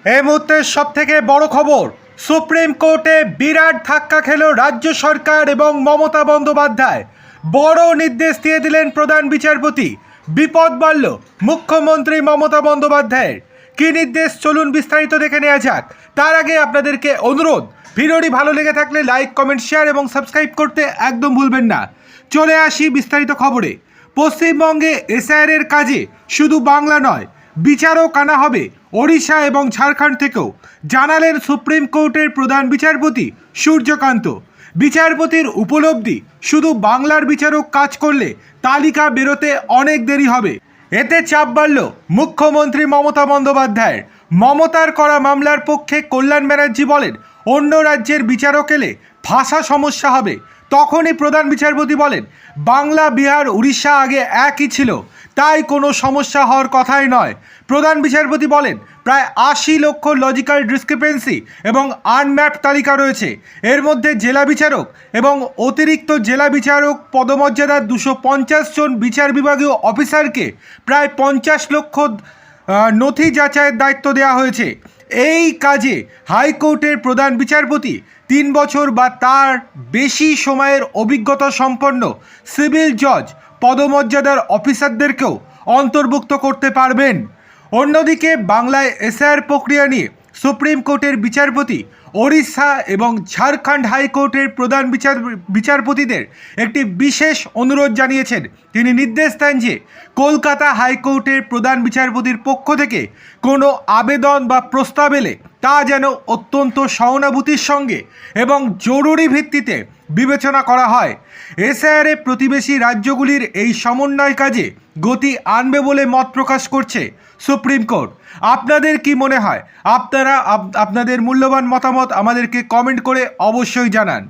এই মুহূর্তের সবথেকে বড় খবর, সুপ্রিম কোর্টে বিরাট ধাক্কা খেল রাজ্য সরকার এবং মমতা বন্দ্যোপাধ্যায়। বড় নির্দেশ দিয়ে দিলেন প্রধান বিচারপতি। বিপদ বাড়ল মুখ্যমন্ত্রী মমতা বন্দ্যোপাধ্যায়ের। কি নির্দেশ, চলুন বিস্তারিত দেখে নেওয়া যাক। তার আগে আপনাদেরকে অনুরোধ, ভিডিওটি ভালো লেগে থাকলে লাইক, কমেন্ট, শেয়ার এবং সাবস্ক্রাইব করতে একদম ভুলবেন না। চলে আসি বিস্তারিত খবরে। পশ্চিমবঙ্গে এসআইআরের কাজে শুধু বাংলা নয়, বিচারক আনা হবে ওড়িশা এবং ঝাড়খণ্ড থেকেও, জানালেন সুপ্রিম কোর্টের প্রধান বিচারপতি সূর্যকান্ত। বিচারপতির উপলব্ধি, শুধু বাংলার বিচারক কাজ করলে তালিকা বেরোতে অনেক দেরি হবে। এতে চাপ বাড়ল মুখ্যমন্ত্রী মমতা বন্দ্যোপাধ্যায়ের। মমতার করা মামলার পক্ষে কল্যাণ ব্যানার্জি বলেন, অন্য রাজ্যের বিচারক এলে ভাষা সমস্যা হবে। তখনই প্রধান বিচারপতি বলেন, বাংলা, বিহার, উড়িষ্যা আগে একই ছিল, তাই কোনো সমস্যা হওয়ার কথাই নয়। প্রধান বিচারপতি বলেন, প্রায় 80 লক্ষ লজিক্যাল ডিসক্রিপেন্সি এবং আনম্যাপড তালিকা রয়েছে। এর মধ্যে জেলা বিচারক এবং অতিরিক্ত জেলা বিচারক পদমর্যাদার 250 জন বিচার বিভাগীয় অফিসারকে প্রায় 50 লক্ষ নথি যাচাইয়ের দায়িত্ব দেওয়া হয়েছে। এই কাজে হাইকোর্টের প্রধান বিচারপতি 3 বছর বা তার বেশি সময়ের অভিজ্ঞতা সম্পন্ন সিভিল জজ পদমর্যাদার অফিসারদেরকেও অন্তর্ভুক্ত করতে পারবেন। অন্যদিকে বাংলায় এসআইআর প্রক্রিয়া নিয়ে সুপ্রিম কোর্টের বিচারপতি ওড়িশা এবং ঝাড়খণ্ড হাইকোর্টের প্রধান বিচারপতিদের একটি বিশেষ অনুরোধ জানিয়েছেন। তিনি নির্দেশ দেন যে কলকাতা হাইকোর্টের প্রধান বিচারপতির পক্ষ থেকে কোনো আবেদন বা প্রস্তাব এলে তা যেন অত্যন্ত সহানুভূতির সঙ্গে এবং জরুরি ভিত্তিতে বিবেচনা করা হয়। এসআইআরে প্রতিবেশী রাজ্যগুলির এই সমন্বয় কাজে গতি আনবে বলে মত প্রকাশ করছে সুপ্রিম কোর্ট। আপনাদের কি মনে হয়? আপনারা আপনাদের মূল্যবান মতামত আমাদেরকে কমেন্ট করে অবশ্যই জানান।